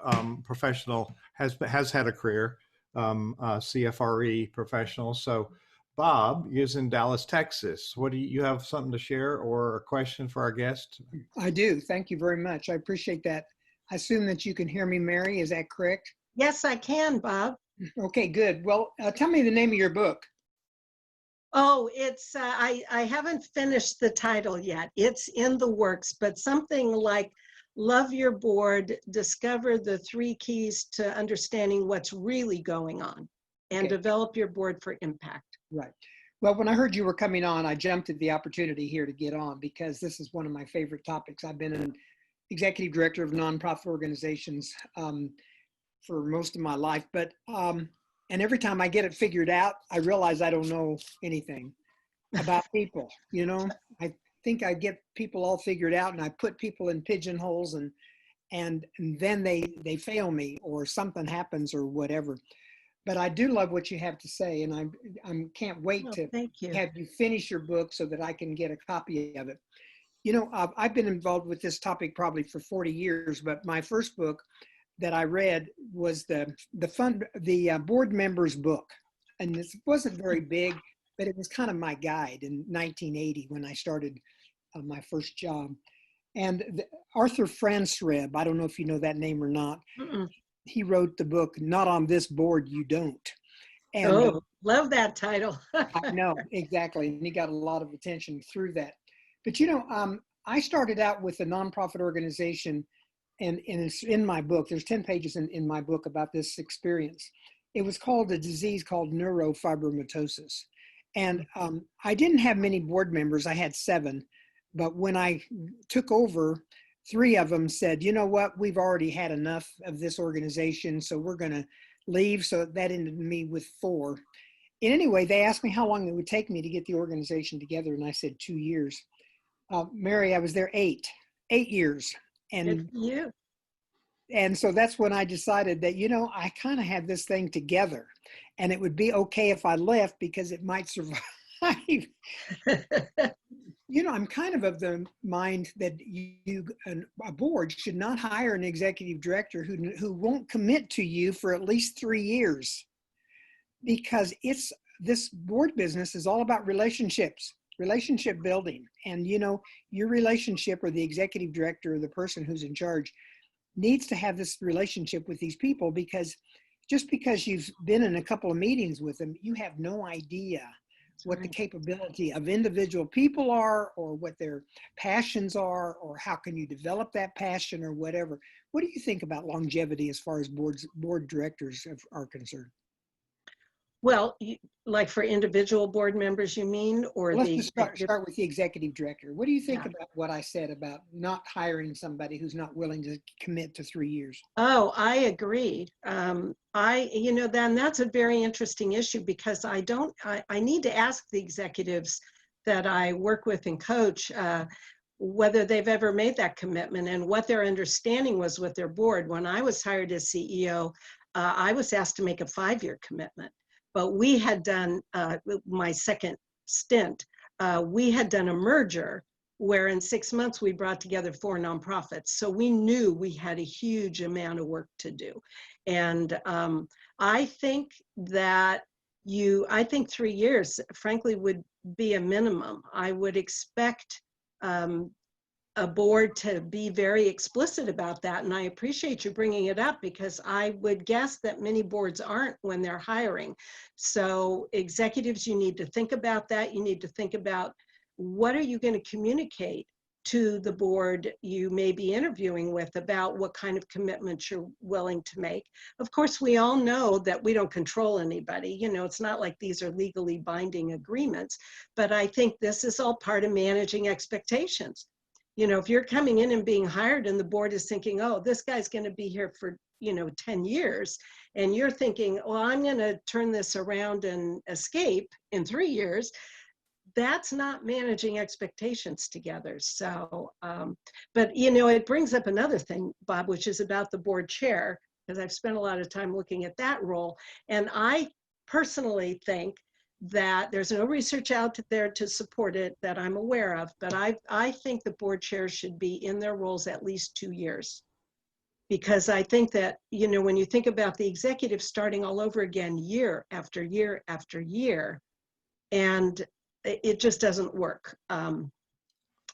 professional, has had a career, CFRE professional. So, Bob is in Dallas, Texas. What do you have something to share or a question for our guest? I do. Thank you very much. I appreciate that. I assume that you can hear me, Mary. Is that correct? Yes, I can, Bob. Okay, good. Well, tell me the name of your book. Oh, it's, I haven't finished the title yet. It's in the works, but something like Love Your Board, Discover the 3 Keys to Understanding What's Really Going On, and Okay. Develop Your Board for Impact. Right. Well, when I heard you were coming on, I jumped at the opportunity here to get on because this is one of my favorite topics. I've been an executive director of nonprofit organizations for most of my life, but and every time I get it figured out, I realize I don't know anything about people. You know, I think I get people all figured out, and I put people in pigeonholes, and then they fail me, or something happens, or whatever. But I do love what you have to say, and I can't wait Oh, to thank you. have you finish your book so that I can get a copy of it. You know, I've been involved with this topic probably for 40 years, but my first book that I read was the board members book, and this wasn't very big, but it was kind of my guide in 1980 when I started my first job. And Arthur Franzreb, I don't know if you know that name or not. Mm-mm. He wrote the book "Not on This Board You Don't," and Oh, love that title. I know exactly, and he got a lot of attention through that. But you know, I started out with a nonprofit organization. And it's in my book. There's 10 pages in my book about this experience. It was called a disease called neurofibromatosis. And I didn't have many board members. I had 7. But when I took over, 3 of them said, you know what, we've already had enough of this organization, so we're going to leave. So that ended me with 4. And anyway, they asked me how long it would take me to get the organization together. And I said 2 years. Mary, I was there 8 years. Good for you. And so that's when I decided that, you know, I kind of had this thing together, and it would be okay if I left because it might survive. You know, I'm kind of the mind that a board should not hire an executive director who won't commit to you for at least 3 years, because this board business is all about relationships, relationship building. And, you know, your relationship, or the executive director or the person who's in charge, needs to have this relationship with these people, because just because you've been in a couple of meetings with them, you have no idea what the capability of individual people are, or what their passions are, or how can you develop that passion, or whatever. What do you think about longevity as far as board directors are concerned? Well, like for individual board members, you mean, or Let's the just start with the executive director. What do you think Yeah. about what I said about not hiring somebody who's not willing to commit to 3 years? Oh, I agree. You know, then that's a very interesting issue, because I need to ask the executives that I work with and coach whether they've ever made that commitment and what their understanding was with their board. When I was hired as CEO, I was asked to make a 5-year commitment, but we had done, my second stint, we had done a merger where in 6 months we brought together 4 nonprofits. So we knew we had a huge amount of work to do. And I think that I think 3 years, frankly, would be a minimum. I would expect a board to be very explicit about that. And I appreciate you bringing it up, because I would guess that many boards aren't when they're hiring. So executives, you need to think about that. You need to think about, what are you going to communicate to the board you may be interviewing with about what kind of commitments you're willing to make. Of course, we all know that we don't control anybody. You know, it's not like these are legally binding agreements, but I think this is all part of managing expectations. You know, if you're coming in and being hired and the board is thinking, oh, this guy's going to be here for, 10 years, and you're thinking, well, I'm going to turn this around and escape in 3 years, that's not managing expectations together. So, but it brings up another thing, Bob, which is about the board chair, because I've spent a lot of time looking at that role. And I personally think that there's no research out there to support it that I'm aware of, but I think the board chairs should be in their roles at least 2 years. because I think that, you know, when you think about the executive starting all over again year after year after year, and it just doesn't work.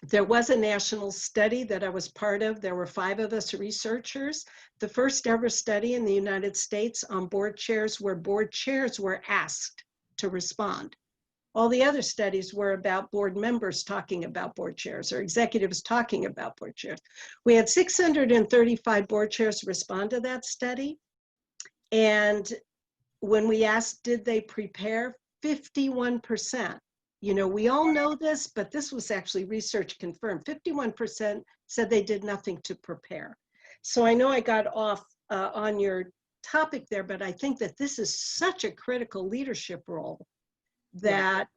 There was a national study that I was part of. There were 5 of us researchers. The first ever study in the United States on board chairs where board chairs were asked to respond. All the other studies were about board members talking about board chairs or executives talking about board chairs. We had 635 board chairs respond to that study. And when we asked, did they prepare? 51%. You know, we all know this, but this was actually research confirmed. 51% said they did nothing to prepare. So I know I got off on your topic there, but I think that this is such a critical leadership role that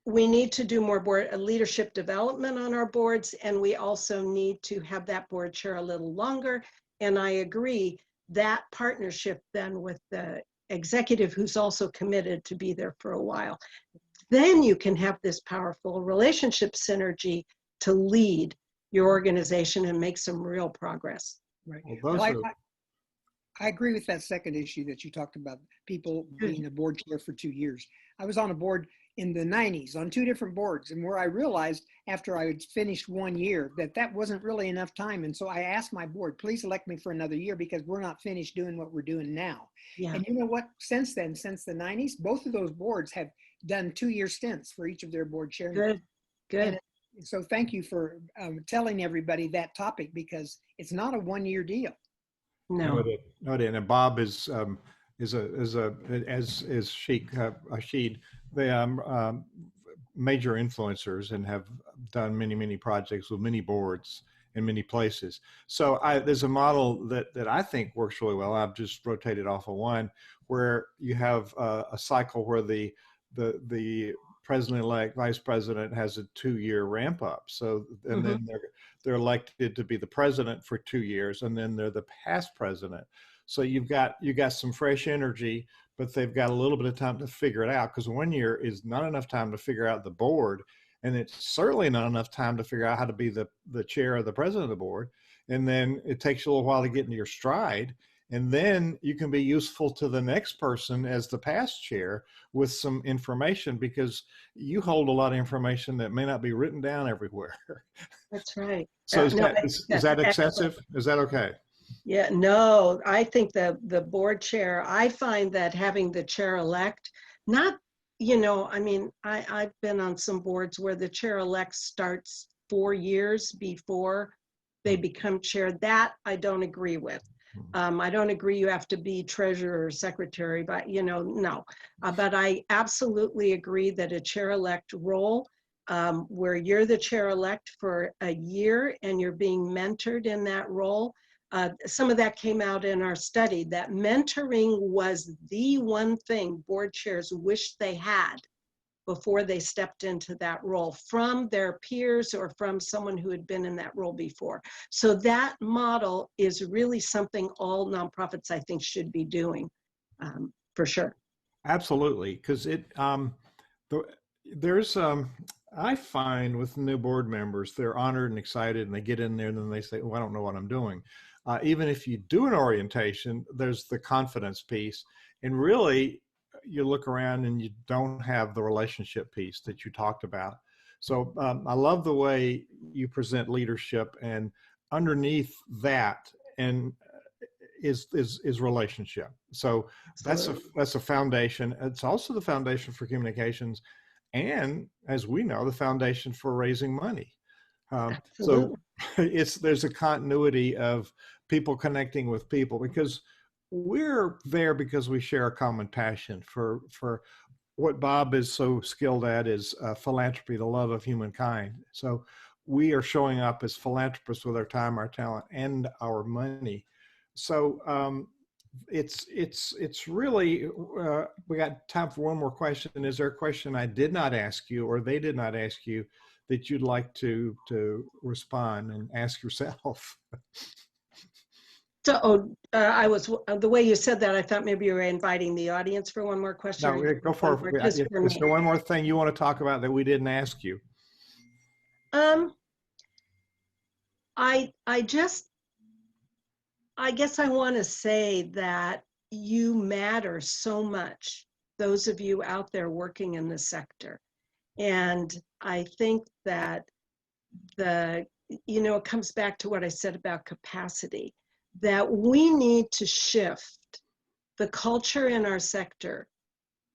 we need to do more board leadership development on our boards, and we also need to have that board chair a little longer. And I agree that partnership then with the executive who's also committed to be there for a while, then you can have this powerful relationship synergy to lead your organization and make some real progress. Right. Well, Well, I agree with that second issue that you talked about, people being a board chair for 2 years. I was on a board in the 90s on 2 different boards, and where I realized after I had finished 1 year that that wasn't really enough time. And so I asked my board, please elect me for another year because we're not finished doing what we're doing now. Yeah. And you know what? Since then, since the 90s, both of those boards have done 2-year stints for each of their board chairs. Good, good. And so thank you for telling everybody that topic, because it's not a 1-year deal. No. it didn't. And Bob is Sheik Rashid. They major influencers and have done many projects with many boards in many places. So there's a model that I think works really well. I've just rotated off of one where you have a cycle where the president-elect, vice president has a 2-year ramp up. So, and then they're elected to be the president for 2 years, and then they're the past president. So you got some fresh energy, but they've got a little bit of time to figure it out, because 1 year is not enough time to figure out the board. And it's certainly not enough time to figure out how to be the chair or the president of the board. And then it takes you a little while to get into your stride. And then you can be useful to the next person as the past chair with some information, because you hold a lot of information that may not be written down everywhere. That's right. So is No, that excessive? Is that okay? Yeah, no, I think the board chair, I find that having the chair-elect, not, you know, I mean, I've been on some boards where the chair-elect starts 4 years before they become chair. That I don't agree with. I don't agree you have to be treasurer or secretary, but, you know, no. But I absolutely agree that a chair-elect role, where you're the chair-elect for a year and you're being mentored in that role, some of that came out in our study, that mentoring was the one thing board chairs wished they had before they stepped into that role from their peers or from someone who had been in that role before. So that model is really something all nonprofits, I think, should be doing, for sure. Absolutely, because I find with new board members, they're honored and excited, and they get in there and then they say, "Oh, I don't know what I'm doing." Even if you do an orientation, there's the confidence piece, and really, you look around and you don't have the relationship piece that you talked about. So I love the way you present leadership, and underneath that is relationship. So that's a foundation. It's also the foundation for communications, and as we know, the foundation for raising money. So there's a continuity of people connecting with people, because we're there because we share a common passion for what Bob is so skilled at is philanthropy, the love of humankind. So we are showing up as philanthropists with our time, our talent, and our money. So it's really, we got time for one more question. Is there a question I did not ask you or they did not ask you that you'd like to respond and ask yourself? So I was, the way you said that, I thought maybe you were inviting the audience for one more question. No, go for it. Is there one more thing you want to talk about that we didn't ask you? I guess I want to say that you matter so much, those of you out there working in the sector. And I think that it comes back to what I said about capacity, that we need to shift the culture in our sector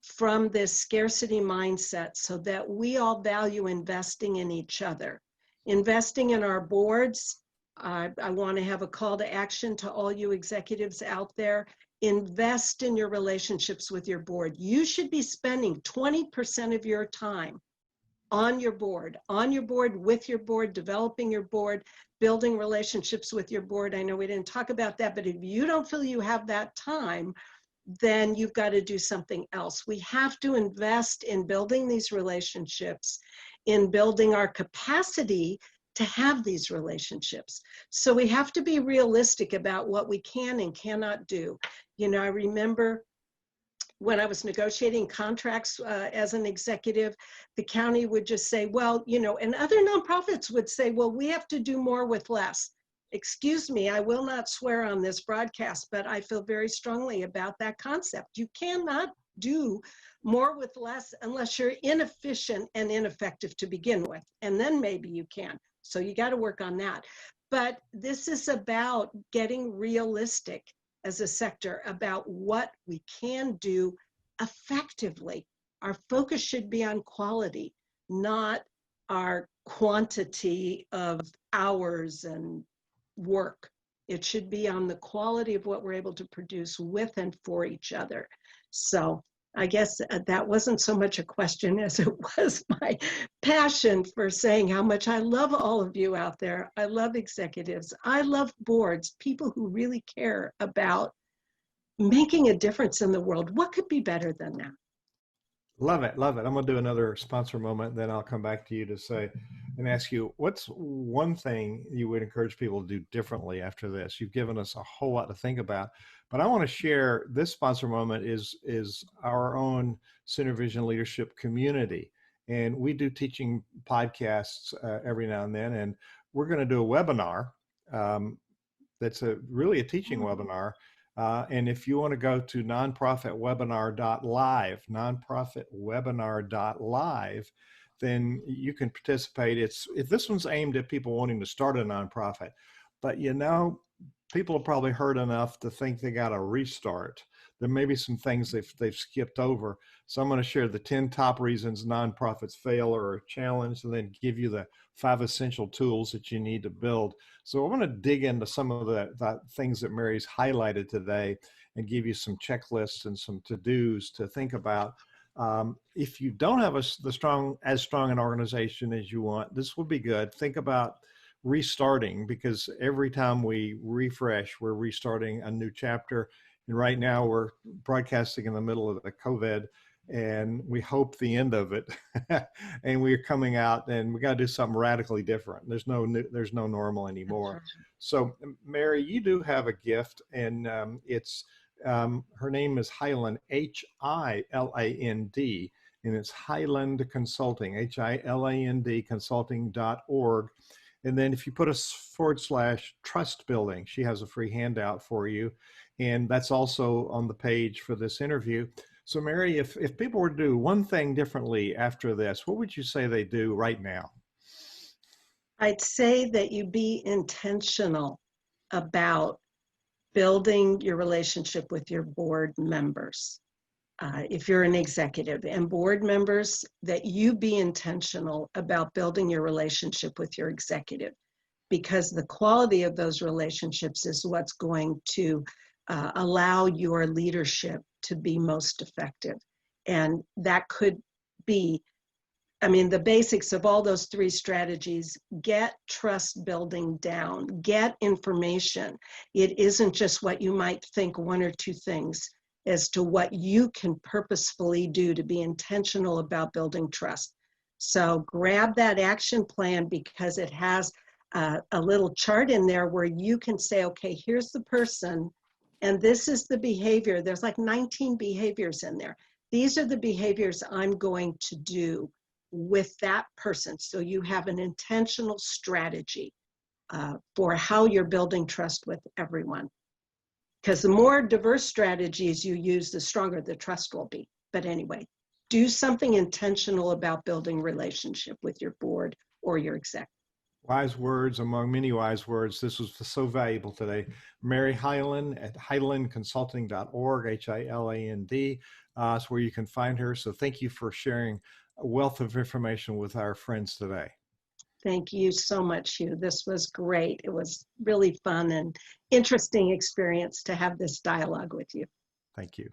from this scarcity mindset so that we all value investing in each other, investing in our boards. I want to have a call to action to all you executives out there. Invest in your relationships with your board. You should be spending 20% of your time on your board, with your board, developing your board, building relationships with your board. I know we didn't talk about that, but if you don't feel you have that time, then you've got to do something else. We have to invest in building these relationships, in building our capacity to have these relationships. So we have to be realistic about what we can and cannot do. I remember when I was negotiating contracts as an executive, the county would just say, well, and other nonprofits would say, well, we have to do more with less. Excuse me, I will not swear on this broadcast, but I feel very strongly about that concept. You cannot do more with less unless you're inefficient and ineffective to begin with, and then maybe you can. So you got to work on that. But this is about getting realistic as a sector about what we can do effectively. Our focus should be on quality, not our quantity of hours and work. It should be on the quality of what we're able to produce with and for each other. So I guess that wasn't so much a question as it was my passion for saying how much I love all of you out there. I love executives. I love boards, people who really care about making a difference in the world. What could be better than that? Love it. Love it. I'm going to do another sponsor moment, then I'll come back to you to say and ask you, what's one thing you would encourage people to do differently after this? You've given us a whole lot to think about, but I want to share this sponsor moment is our own Center Vision Leadership community. And we do teaching podcasts every now and then, and we're going to do a webinar that's really a teaching webinar. And if you want to go to nonprofitwebinar.live, then you can participate. If this one's aimed at people wanting to start a nonprofit, but people have probably heard enough to think they got to restart. There may be some things they've skipped over. So I'm going to share the 10 top reasons nonprofits fail or are challenged, and then give you the 5 essential tools that you need to build. So I want to dig into some of the things that Mary's highlighted today and give you some checklists and some to-dos to think about. If you don't have as strong an organization as you want, this would be good. Think about restarting, because every time we refresh, we're restarting a new chapter. And right now we're broadcasting in the middle of the COVID, and we hope the end of it. And we're coming out, and we got to do something radically different. There's no normal anymore. Right. So Mary, you do have a gift, and it's her name is Hiland, Hiland, and it's Hiland Consulting, HILAND consulting.org. And then if you put a / trust building, she has a free handout for you. And that's also on the page for this interview. So Mary, if people were to do one thing differently after this, what would you say they do right now? I'd say that you be intentional about building your relationship with your board members. If you're an executive, and board members, that you be intentional about building your relationship with your executive, because the quality of those relationships is what's going to allow your leadership to be most effective. And that could be, the basics of all those 3 strategies: get trust building down, get information. It isn't just what you might think, 1 or 2 things, as to what you can purposefully do to be intentional about building trust. So grab that action plan, because it has a little chart in there where you can say, okay, here's the person, and this is the behavior. There's like 19 behaviors in there. These are the behaviors I'm going to do with that person. So you have an intentional strategy for how you're building trust with everyone. because the more diverse strategies you use, the stronger the trust will be. But anyway, do something intentional about building relationship with your board or your exec. Wise words among many wise words. This was so valuable today. Mary Hiland at hilandconsulting.org, Hiland. That's where you can find her. So thank you for sharing a wealth of information with our friends today. Thank you so much, Hugh. This was great. It was really fun and interesting experience to have this dialogue with you. Thank you.